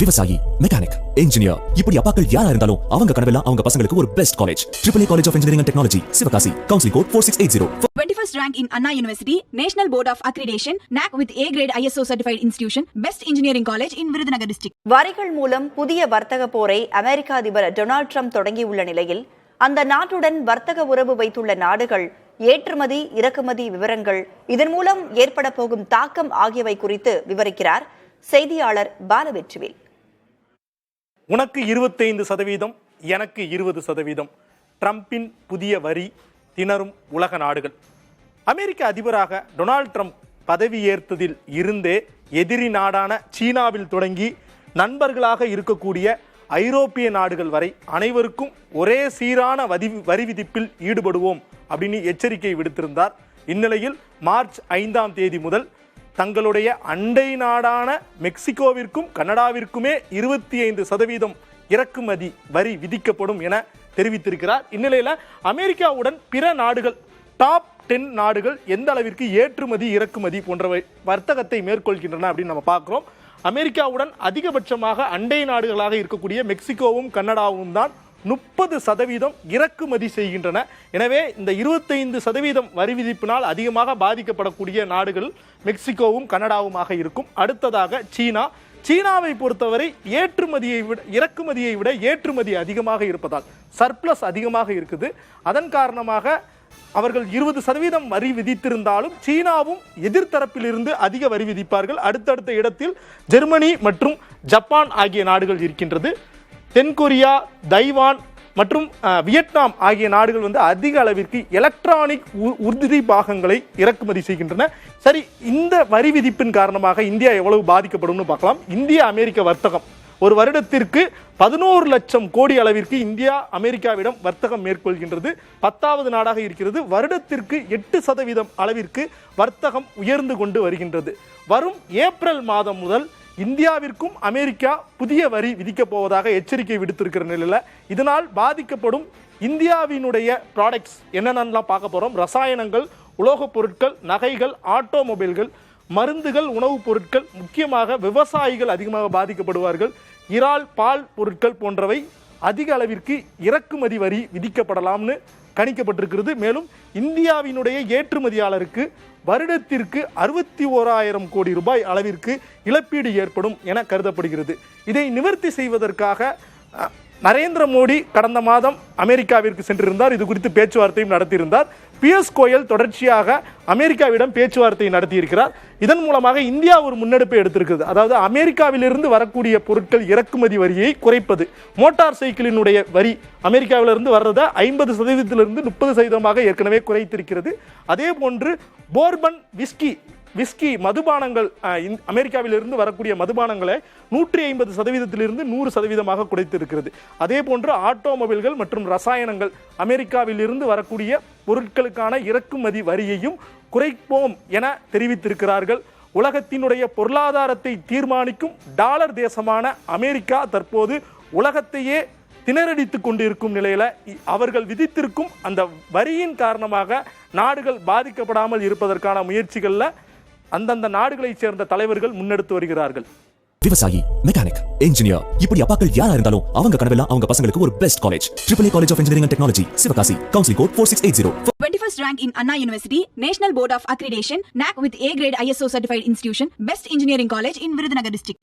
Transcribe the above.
விவசாயி, mechanic, engineer, இப்படி அப்பாக்கள் யாரா இருந்தாலும் அவங்க கனவெல்லாம் அவங்க பசங்களுக்கு ஒரு best college. AAA College of Engineering and Technology, Sivakasi. Counseling code 4680. 21st rank in Anna University, National Board of Accreditation, NAC with A grade ISO certified institution, Best Engineering College in Virudhunagar district. வரிகள் மூலம் புதிய வர்த்தக போரை அமெரிக்க அதிபர் Donald Trump தொடங்கியுள்ள நிலையில் அந்த நாட்டுடன் வர்த்தக உறவு வைத்துள்ள நாடுகள் ஏற்றுமதி இறக்குமதி விவரங்கள், இதன் மூலம் ஏற்பட போகும் தாக்கம் ஆகியவை குறித்து விவரிக்கிறார் செய்தியாளர் பாலவெற்றிவேல். உனக்கு 25%, எனக்கு 20%. ட்ரம்பின் புதிய வரி திணறும் உலக நாடுகள். அமெரிக்க அதிபராக டொனால்ட் ட்ரம்ப் பதவியேற்றதில் இருந்தே எதிரி நாடான சீனாவில் தொடங்கி நண்பர்களாக இருக்கக்கூடிய ஐரோப்பிய நாடுகள் வரை அனைவருக்கும் ஒரே சீரான வரி விதிப்பில் ஈடுபடுவோம் அப்படின்னு எச்சரிக்கை விடுத்திருந்தார். இந்நிலையில் மார்ச் 5ஆம் தேதி முதல் தங்களுடைய அண்டை நாடான மெக்சிகோவிற்கும் கனடாவிற்குமே 25% இறக்குமதி வரி விதிக்கப்படும் என தெரிவித்திருக்கிறார். இந்நிலையில் அமெரிக்காவுடன் பிற நாடுகள், டாப் 10 நாடுகள் எந்த அளவிற்கு ஏற்றுமதி இறக்குமதி போன்றவை வர்த்தகத்தை மேற்கொள்கின்றன அப்படின்னு நம்ம பார்க்கிறோம். அமெரிக்காவுடன் அதிகபட்சமாக அண்டை நாடுகளாக இருக்கக்கூடிய மெக்சிகோவும் கனடாவும் தான் 30% இறக்குமதி செய்கின்றன. எனவே இந்த 25% வரி விதிப்பினால் அதிகமாக பாதிக்கப்படக்கூடிய நாடுகள் மெக்சிகோவும் கனடாவுமாக இருக்கும். அடுத்ததாக சீனாவை பொறுத்தவரை இறக்குமதியை விட ஏற்றுமதி அதிகமாக இருப்பதால் சர்ப்ளஸ் அதிகமாக இருக்குது. அதன் காரணமாக அவர்கள் 20% வரி விதித்திருந்தாலும் சீனாவும் எதிர்த்தரப்பிலிருந்து அதிக வரி விதிப்பார்கள். அடுத்தடுத்த இடத்தில் ஜெர்மனி மற்றும் ஜப்பான் ஆகிய நாடுகள் இருக்கின்றது. தென்கொரியா, தைவான் மற்றும் வியட்நாம் ஆகிய நாடுகள் அதிக அளவிற்கு எலக்ட்ரானிக் உதிரி பாகங்களை இறக்குமதி செய்கின்றன. சரி, இந்த வரி விதிப்பின் காரணமாக இந்தியா எவ்வளவு பாதிக்கப்படும் பார்க்கலாம். இந்திய அமெரிக்க வர்த்தகம் ஒரு வருடத்திற்கு 11 லட்சம் கோடி அளவிற்கு இந்தியா அமெரிக்காவிடம் வர்த்தகம் மேற்கொள்கின்றது. 10வது நாடாக இருக்கிறது. வருடத்திற்கு 8% அளவிற்கு வர்த்தகம் உயர்ந்து கொண்டு வருகின்றது. வரும் ஏப்ரல் மாதம் முதல் இந்தியாவிற்கும் அமெரிக்கா புதிய வரி விதிக்கப் போவதாக எச்சரிக்கை விடுத்திருக்கிற நிலையில் இதனால் பாதிக்கப்படும் இந்தியாவினுடைய ப்ராடக்ட்ஸ் என்னென்னலாம் பார்க்க போகிறோம். ரசாயனங்கள், உலோகப் பொருட்கள், நகைகள், ஆட்டோமொபைல்கள், மருந்துகள், உணவுப் பொருட்கள், முக்கியமாக விவசாயிகள் அதிகமாக பாதிக்கப்படுவார்கள். இறால், பால் பொருட்கள் போன்றவை அதிக அளவிற்கு இறக்குமதி வரி விதிக்கப்படலாம்னு கணிக்கப்பட்டிருக்கிறது. மேலும் இந்தியாவினுடைய ஏற்றுமதியாளருக்கு வருடத்திற்கு 61,000 கோடி ரூபாய் அளவிற்கு இழப்பீடு ஏற்படும் என கருதப்படுகிறது. இதை நிவர்த்தி செய்வதற்காக நரேந்திர மோடி கடந்த மாதம் அமெரிக்காவிற்கு சென்றிருந்தார். இது குறித்து பேச்சுவார்த்தையும் நடத்தியிருந்தார். பியூஷ் கோயல் தொடர்ச்சியாக அமெரிக்காவிடம் பேச்சுவார்த்தை நடத்தியிருக்கிறார். இதன் மூலமாக இந்தியா ஒரு முன்னெடுப்பை எடுத்திருக்கிறது. அதாவது அமெரிக்காவிலிருந்து வரக்கூடிய பொருட்கள் இறக்குமதி வரியை குறைப்பது. மோட்டார் சைக்கிளினுடைய வரி அமெரிக்காவிலிருந்து வர்றதை 50%லிருந்து 30% ஏற்கனவே குறைத்திருக்கிறது. அதே போன்று போர்பன் விஸ்கி மதுபானங்கள், அமெரிக்காவிலிருந்து வரக்கூடிய மதுபானங்களை 150%லிருந்து 100% குறைத்திருக்கிறது. அதே போன்று ஆட்டோமொபைல்கள் மற்றும் ரசாயனங்கள், அமெரிக்காவிலிருந்து வரக்கூடிய பொருட்களுக்கான இறக்குமதி வரியையும் குறைப்போம் என தெரிவித்திருக்கிறார்கள். உலகத்தினுடைய பொருளாதாரத்தை தீர்மானிக்கும் டாலர் தேசமான அமெரிக்கா தற்போது உலகத்தையே திணறடித்துக் கொண்டிருக்கும் நிலையில அவர்கள் விதித்திருக்கும் அந்த வரியின் காரணமாக நாடுகள் பாதிக்கப்படாமல் இருப்பதற்கான முயற்சிகள்ல அந்தந்த நாடுகளைச் சேர்ந்த தலைவர்கள் முன்னெடுத்து வருகிறார்கள். விவசாயி, மெக்கானிக், இன்ஜினியர், இப்படி அப்பாக்கள் யாரா இருந்தாலும் அவங்க கனவெல்லாம் அவங்க பசங்களுக்கு ஒரு best college. AAA College of Engineering and Technology, Sivakasi. Counseling code 4680. 21st rank in Anna University, National Board of Accreditation, NAC with A grade ISO certified institution, Best Engineering College in Virudhunagar district.